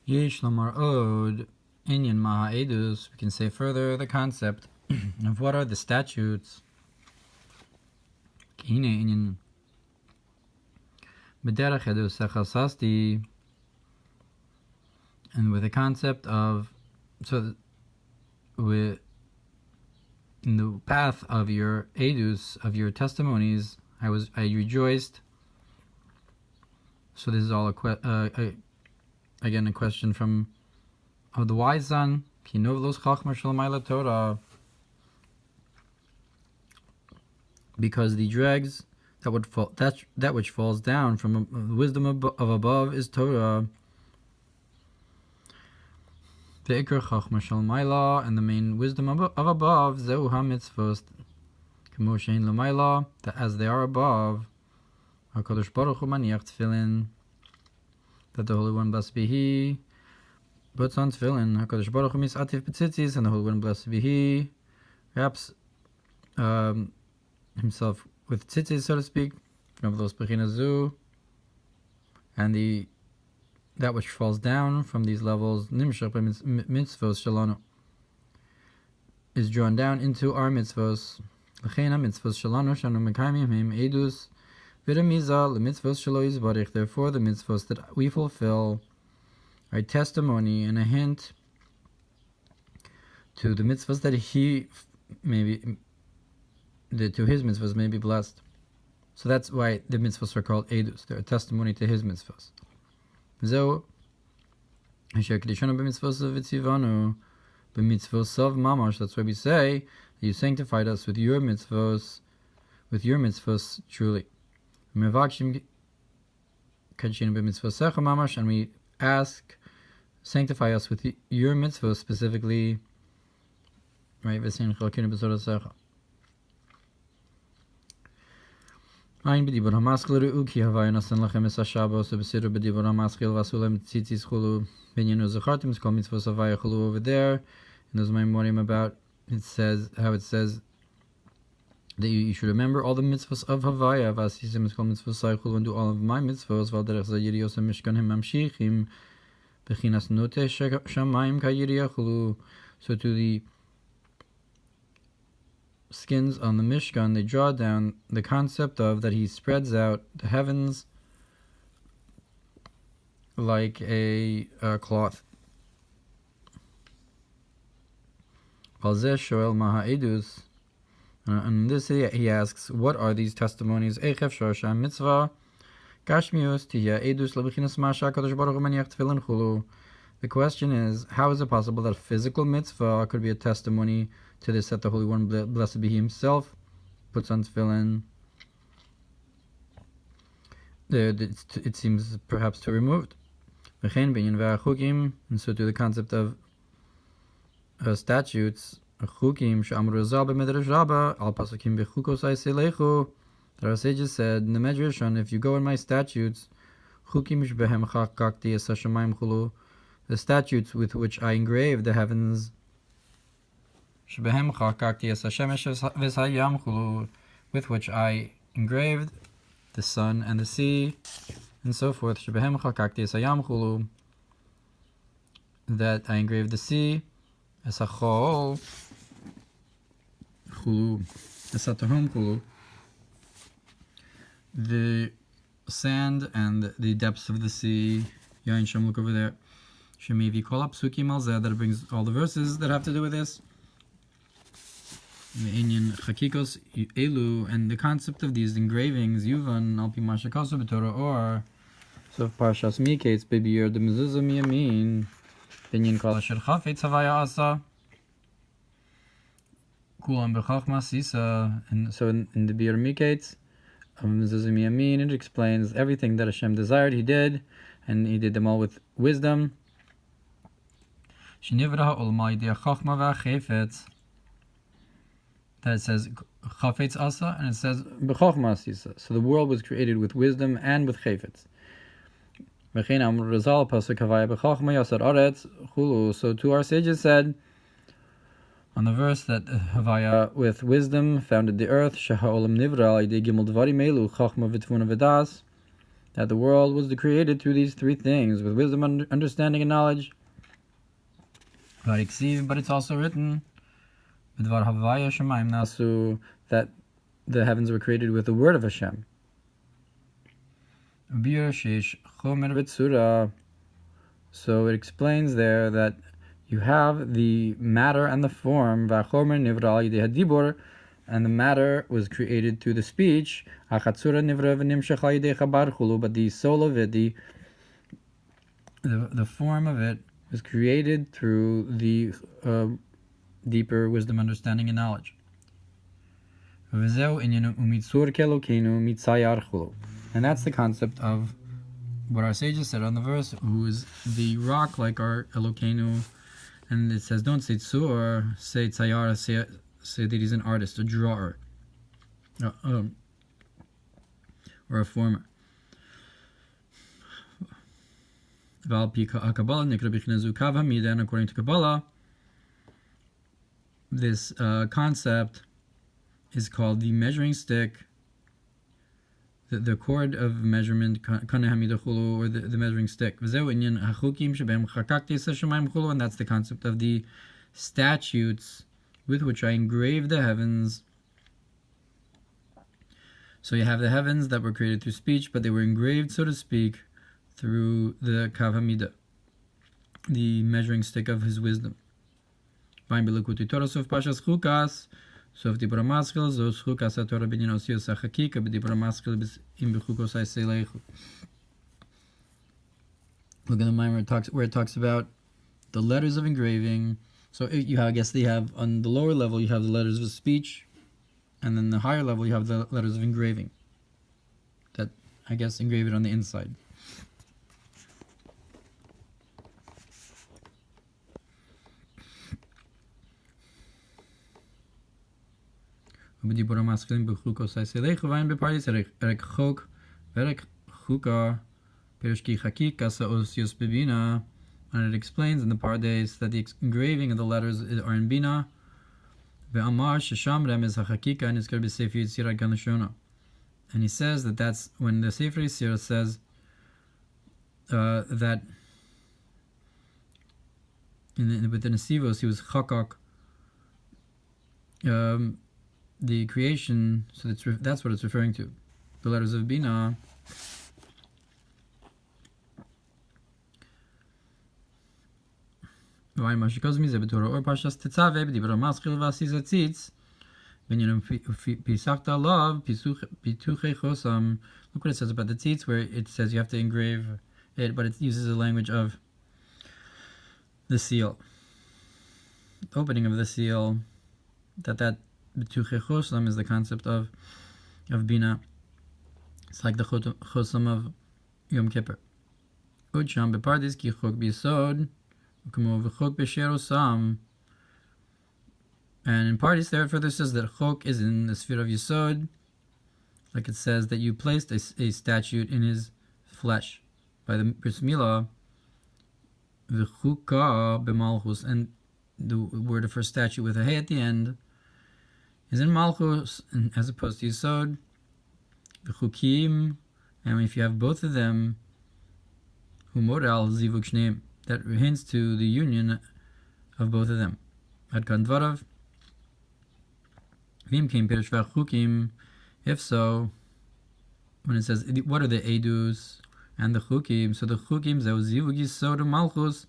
Yesh Lomar Od Inyan Maha Edus. We can say further the concept of what are the statutes. Kine Inyan Bederach Edus Sechasasti. And with the concept of, so with in the path of your edus, of your testimonies, I rejoiced. So this is all again a question from of the wise son. Torah, because the dregs that would fall, that which falls down from the wisdom of above is Torah. Vayikra chachma shel mayla, and the main wisdom of above, zeu ha-mitzvos, kemo shein l'mayla, that as they are above, HaKadosh Baruch Hu maniach tefillin, that the Holy One, blessed be He, puts on tefillin. HaKadosh Baruch Hu misatif b'tzitzis, and the Holy One, blessed be He, wraps himself with tzitzis, so to speak, from those bechinas zu, and that which falls down from these levels, nimshach mitzvos shalanu, is drawn down into our mitzvos. L'chein mitzvos shalanu shanu mekayimim him edus v'remiza l'mitzvos shelo yizbarich. Therefore, the mitzvos that we fulfill are testimony and a hint to the mitzvos that He to His mitzvos may be blessed. So that's why the mitzvos are called edus. They're a testimony to His mitzvos. Zeu asher kedishanu b'mitzvos v'tzivanu b'mitzvos Mamar. That's why we say that You sanctified us with Your mitzvos truly. Mevakshim kedishanu b'mitzvosecha Mamar, and we ask, sanctify us with Your mitzvos specifically. Right? V'sein chalkinu b'zorasecha. Ein b'dibur hamaskil re'u ki havaya nasan lachem es ha-Shabbos u'b'siru b'dibur hamaskil v'asulem tzitzis chulu b'nyenu zachartim. It's called mitzvos havaya chulu over there. In those Maimorim about, it says that you should remember all the mitzvos of havaya. V'asisim is called mitzvos hay chulu, and do all of my mitzvos. V'alderech za yiriyos ha-mishkanim mamshichim b'chinas note shamayim ka yiriyah chulu. So to the skins on the Mishkan, they draw down the concept of that He spreads out the heavens like a cloth. And this he asks, what are these testimonies? The question is, how is it possible that a physical mitzvah could be a testimony to this, that the Holy One, blessed be He Himself, puts on tefillin? It seems perhaps too removed. And so to the concept of statutes, that our sages said in the Medrash, if you go in my statutes, the statutes with which I engraved the heavens, with which I engraved the sun and the sea, and so forth, that I engraved the sea, the sand and the depths of the sea. Look over there. That brings all the verses that have to do with this. And the concept of these engravings, Yuvan al pi ma shekasu b'Torah Ohr. So Parshas Miketz b'biur de mezuzah miyamin binyan kol asher chafetz havaya asa kulam b'chachma sisa. And so in the biur Miketz of mezuzah miyamin, it explains everything that Hashem desired He did, and He did them all with wisdom. Shenivra ha'olam al-yedei chachma v'achefetz. That it says chafetz asa, and it says b'chachma sisa. So the world was created with wisdom and with chafetz. So to our sages said on the verse that Havaya with wisdom founded the earth, that the world was created through these three things, with wisdom, understanding, and knowledge. But it's also written that the heavens were created with the word of Hashem. So it explains there that you have the matter and the form, and the matter was created through the speech, but the soul of it, the form of it, was created through the deeper wisdom, understanding, and knowledge. And that's the concept of what our sages said on the verse, who is the rock like our Elokeinu. And it says, don't say tzur, say tzayar, say that he's an artist, a drawer, or a former. And according to Kabbalah, this concept is called the measuring stick, the cord of measurement, or the measuring stick. And that's the concept of the statutes with which I engraved the heavens. So you have the heavens that were created through speech, but they were engraved, so to speak, through the Kav HaMidah, the measuring stick of his wisdom. So if the Maskil, those chukas Hatorah binyan osios hachakika, but the Maskil im bechukos ha'seileichu. Look at the Mamar where it talks about the letters of engraving. So you have, I guess they have, on the lower level you have the letters of speech, and then the higher level you have the letters of engraving. That, I guess, engrave it on the inside. And in parties, and it explains in the pardes that the engraving of the letters are in Bina. And he says that that's when the Sefer Yisir says that with the Nesivos he was chakak, the creation, so that's what it's referring to. The letters of Bina. Or Parshas Tetzave, B'dibra Maschil V'Asizatzitz, Binyanim Pisachta Love, Pituche Chosam. Look what it says about the tzitz, where it says you have to engrave it, but it uses the language of the seal, the opening of the seal. That Pituche Chosam is the concept of Bina. It's like the Chosam of Yom Kippur. Ucham Bepardis Ki Chok B'Yisod. And in parties there, it further says that Chok is in the sphere of Yisod, like it says that you placed a statute in his flesh by the Bris Milah, V'chuka b'malchus, and the word for statute with a hey at the end is in Malchus as opposed to Yisod, V'chukim, and if you have both of them, Humodal Zivuk Shneim, that hints to the union of both of them. Ad kan dvarav. Vim came pirush v'chukim. If so, when it says what are the edus and the chukim, so the chukim zeu zivug yisod malchus,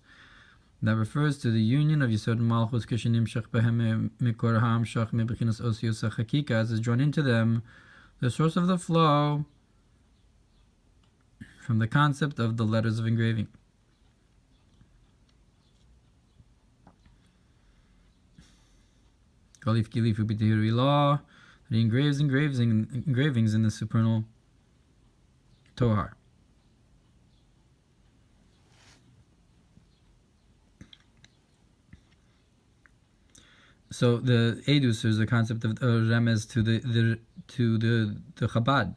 that refers to the union of yisod and malchus kishenim shach behem mikor ham shach mebechinas osios hachakika, as is drawn into them the source of the flow from the concept of the letters of engraving. That he engraves engravings in the supernal Tohar. So the Edus is the concept of remez to the Chabad,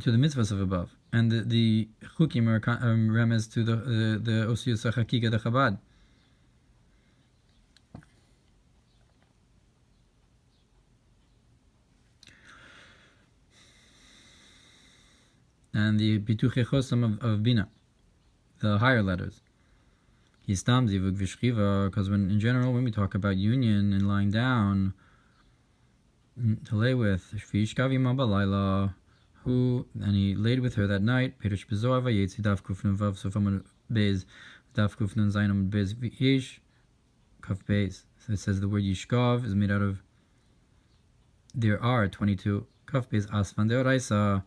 to the mitzvahs of above, and the Chukim are remez to the Osius HaChakika, the Chabad. and the Bituche Chosam of Bina, the higher letters. Yistam Zivug Vishchiva, because in general, when we talk about union and lying down to lay with, Shvishkavi Mabalayla, who, and he laid with her that night, Perish Bezor Vayetzi Daf Kufnun Vav Sofam Bez, Daf Kufnun Zainam Bez Yesh, Kaf Bez. So it says the word Yishkav is made out of, there are 22, Kaf Bez Asfan Deoraisa,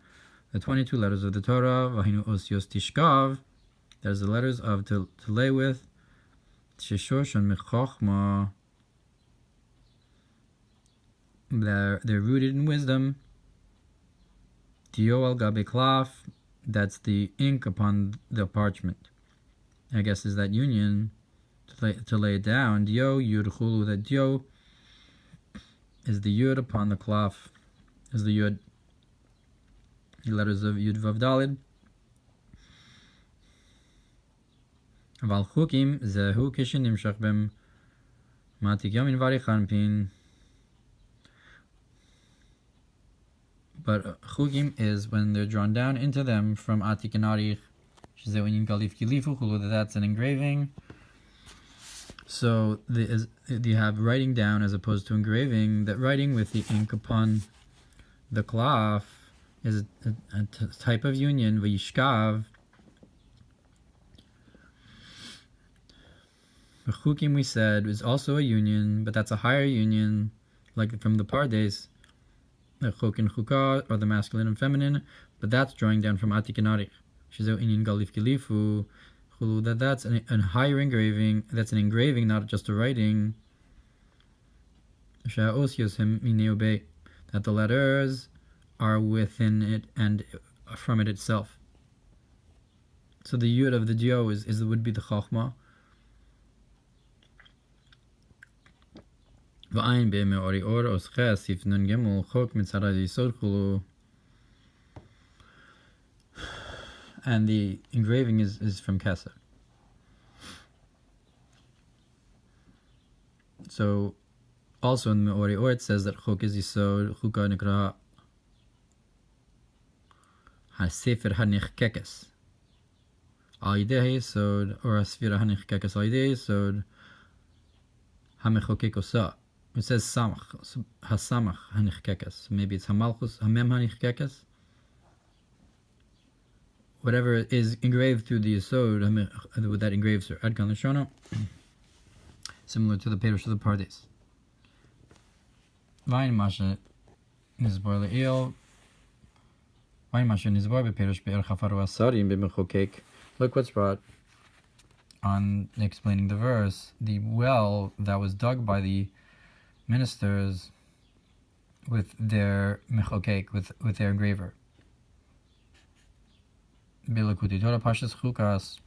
the 22 letters of the Torah, Vahinu Osios Tishkav, there's the letters of to lay with, Sheshoshan Mechochma, they're rooted in wisdom, Dio al Gabe Klaf, that's the ink upon the parchment. I guess is that union to lay it down. Dio Yud Chulu, that Dio is the Yud upon the Klaf, is the Yud, the letters of Yud Vav Dalid. Aval Chukim Zehu Kishin Nimshach Bem Matik Yamin Varichan Pin. But Chukim is when they're drawn down into them from Atik and Arich. That's an engraving. So you have writing down as opposed to engraving. That writing with the ink upon the cloth is a type of union. Vayishkav. The Chukim, we said, is also a union, but that's a higher union, like from the Pardes. The Chuk and Chukah are the masculine and feminine, but that's drawing down from Atik and Arich. That's a higher engraving. That's an engraving, not just a writing. That the letters are within it and from it itself. So the yud of the dio would be the chachma. And the engraving is from Keser. So, also in the Or it says that Chok is Yisod, Chuka Nikra HaSefer HaNichkekes Al Yidei Yisod, or HaSfira HaNichkekes Al Yidei Yisod HaMechokek Osa. It says Samach, HaSamach HaNichkekes. Maybe it's HaMalchus, HaMem HaNichkekes. Whatever is engraved through the Yisod, that engraves her. Adkan Lashona, similar to the Perush of the Pardes. Vayin Masha Nizbor Le'il, Vayin Masha Nizbor Be'Perush Be'er Chafaru Asarim Be'Mechokek. Look what's brought on explaining the verse, the well that was dug by the ministers with their Mechokek, with their engraver. Bilakuti Torah Parshas Chukas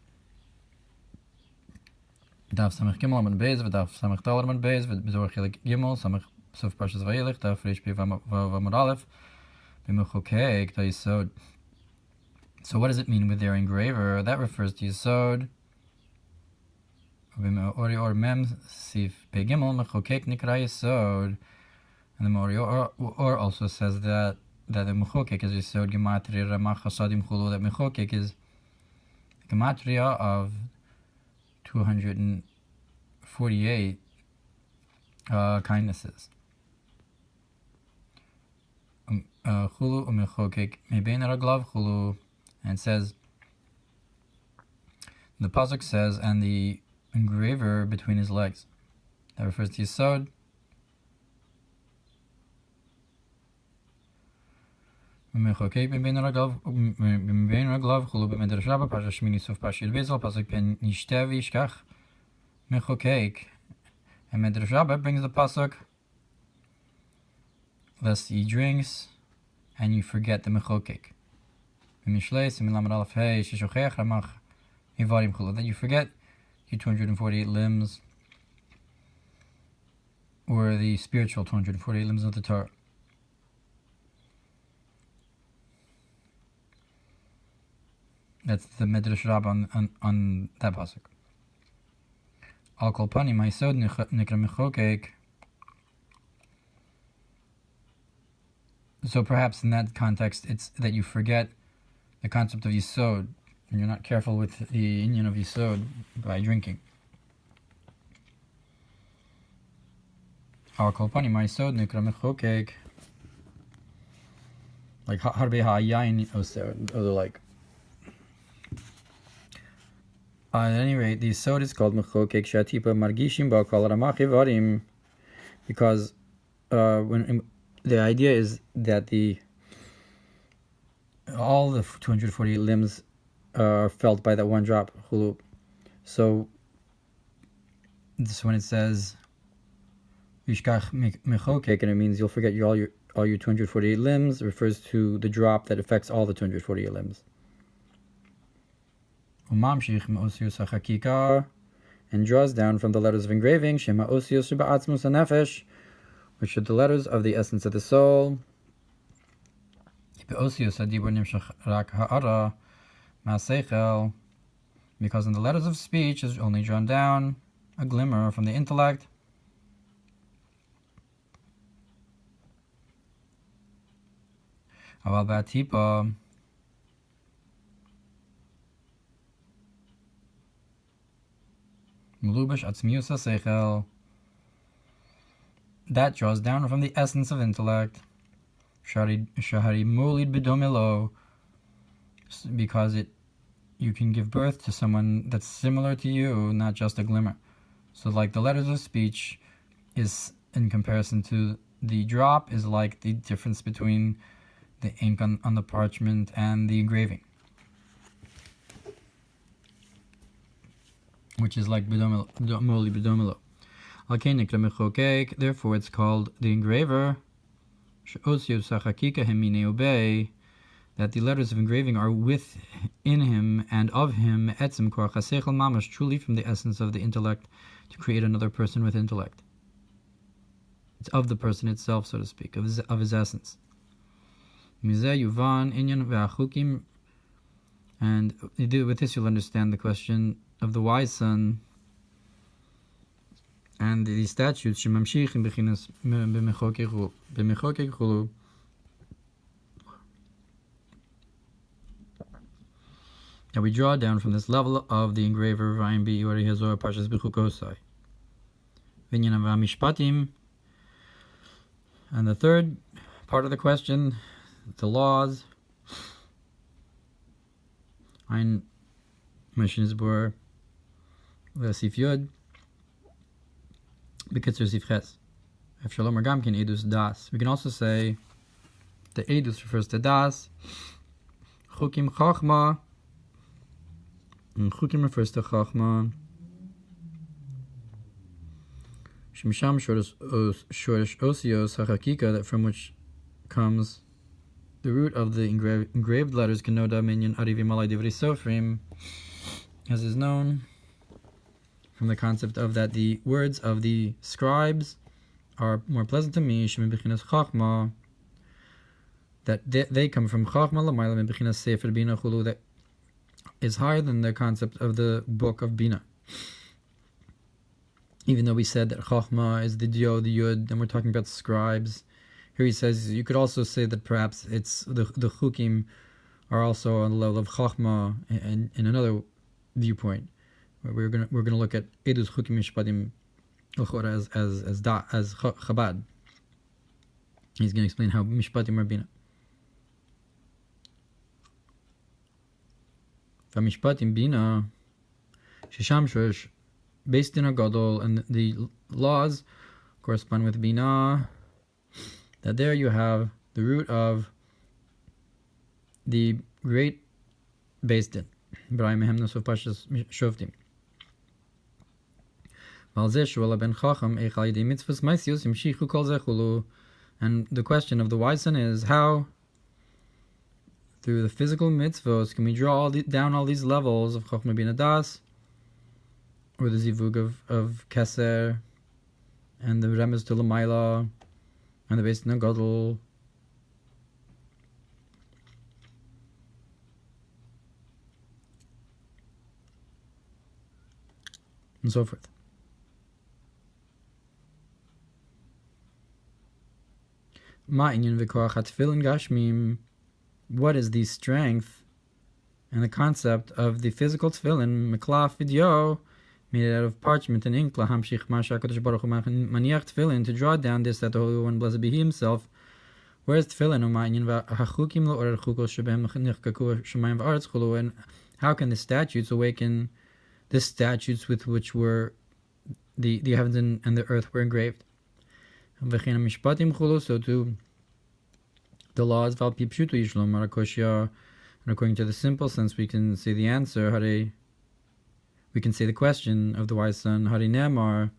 Daf Samech Gimel Amud Beis v'Daf Samech Dal Amud Beis v'Bezor Chelik Gimel Samech Sof Parshas Vayilech Daf Reish Pi Vav Amud Aleph B'Mechokek Ta Yisod. So what does it mean with their engraver? That refers to Yisod. Ori Or Mem Sif Pe Gimel Mechokek Nikra Yisod. And the Ori Or also says that the Mechokek is Yisod Gematria Ramach Chasadim Chulu. That Mechokek is the Gematria of 248 kindnesses. Chulu Umechokek Mebein Raglav Chulu, and it says, the pasuk says, and the engraver between his legs. That refers to Yisod. Mechokek Mebein Raglav Chulu B'Medrash Rabbah Parshas Shmini Sof Parshas Yudbeis pasuk Pen Nishtev Yishkach Mechokek. And Medrash Rabbah brings the pasuk, lest he drinks and you forget the Mechokek. That you forget your 248 limbs, or the spiritual 248 limbs of the Torah. That's the Medrash Rabbah on that pasuk. Al kol panim ha'yisod nikra mechokek. So perhaps in that context, it's that you forget the concept of Yisod, and you're not careful with the union of Yisod by drinking. Our kolpani my Yisod nikra mechokek. Like harbe ha'yayin oser, or like. At any rate, the Yisod is called mechokek shatipa margishim ba kol ramachi varim, because when the idea is that all the 248 limbs are felt by that one drop. So this, when it says Yishkach mechokek, and it means you'll forget all your 248 limbs, refers to the drop that affects all the 248 limbs. And draws down from the letters of engraving, Shema Osios Sheba'atzmus HaNefesh, which are the letters of the essence of the soul. Because in the letters of speech is only drawn down a glimmer from the intellect. That draws down from the essence of intellect. Because you can give birth to someone that's similar to you, not just a glimmer. So like the letters of speech is, in comparison to the drop, is like the difference between the ink on the parchment and the engraving, which is like bidomelo. Therefore it's called the engraver, that the letters of engraving are within him and of him, truly from the essence of the intellect, to create another person with intellect. It's of the person itself, so to speak, of his essence. And with this you'll understand the question of the wise son and the statutes that we draw down from this level of the engraver Parshas b'chukosai. And the third part of the question, the laws. Ein Mashinsbor Sif Yud B'Kitzer Sif Ches. If Shalom Gamkin Edus Das. We can also say the Edus refers to Das. Chukim Chachma, and Chukim refers to Chachma. Shemisham Shorish Osios HaChakika, that from which comes the root of the engraved letters, Kenoda Minyan Arivi Malai Divri Sofrim, as is known from the concept of that the words of the scribes are more pleasant to me, Shemi Bechinas Chachma, that they come from Chachma Lamayla Bechinas Sefer Bina Chulu, that is higher than the concept of the book of Bina. Even though we said that Chachma is the Dio, the Yud, and we're talking about scribes, here he says you could also say that perhaps it's the Chukim are also on the level of Chachma in another viewpoint. We're gonna look at Edus Chukim Mishpatim as Chabad. He's gonna explain how Mishpatim are Bina. Mishpatim Bina Shisham Shosh based in a Gadol, and the laws correspond with Bina, that there you have the root of the great based in Brahim Hemnos of Parshas Shoftim. And the question of the wise son is, how through the physical mitzvos can we draw down all these levels of Chochmah Bina Das, or the zivug of Keser, and the remez to Lamaila, and the Beis Nagadol, and so forth. Ma'inyan v'koach hatfilin gashmim. What is the strength And the concept of the physical tefillin, meklaf vidyo, made out of parchment and ink, lahamshich masha HaKadosh Baruch Hu maniach tefillin, to draw down this, that the Holy One, blessed be He Himself. Whereas tefillin, u'ma'inyin v'hachukim lo'or chukos shebehem nichkaku shemayim v'aretz chulu, and how can the statutes awaken the statutes with which were the heavens and the earth were engraved? V'chein mishpatim chulu, so too the laws val pi pshuto yishlom marakoshya. And according to the simple sense, we can say the answer. We can say the question of the wise son. Hari Ne'amar,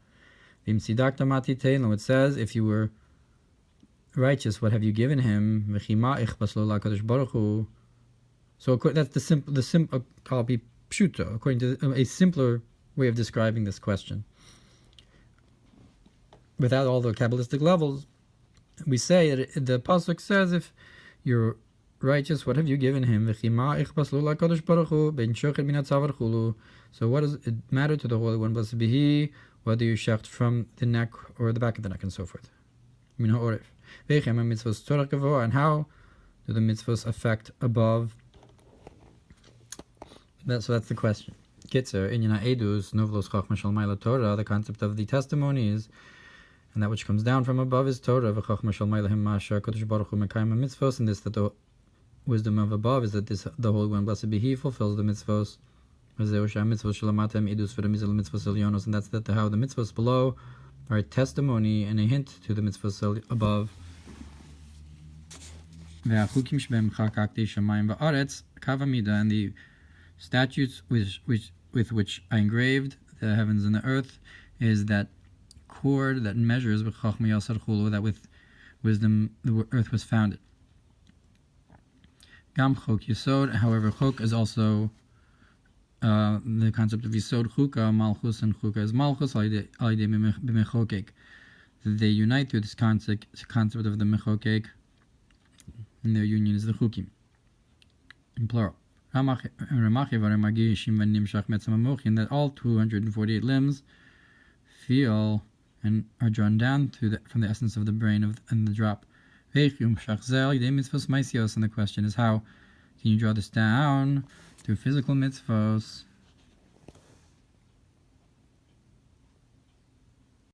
v'imsidakta mati teinu. It says, if you were righteous, what have you given him? V'chima ichbas lo lakadosh baruch hu. So that's the simple. I'll be pshuto, according to a simpler way of describing this question. Without all the Kabbalistic levels, we say that the pasuk says, if you're righteous, what have you given him? So what does it matter to the Holy One, blessed be He, whether you shecht from the neck or the back of the neck and so forth? And how do the mitzvahs affect above? So that's the question. Kitzer, in Edus, Novlos Chachma Shel Maila Torah, the concept of the testimonies, and that which comes down from above is Torah, v'chachma shel Maila Him Masha HaKadosh Baruch Hu Mekayim HaMitzvos, and this, that the wisdom of above is that the Holy One, blessed be He, fulfills the mitzvos. And that's that how the mitzvos below are a testimony and a hint to the mitzvos above. And the statutes with which I engraved the heavens and the earth is that cord that measures that with wisdom the earth was founded. Gam chok yisod, however, chok is also the concept of yisod chuka, malchus, and chuka is malchus, alidei b'mechokek. They unite through this concept of the mechokek, and their union is the chukim, in plural. And that all 248 limbs feel and are drawn down from the essence of the brain and the drop. And the question is, how can you draw this down through physical mitzvos?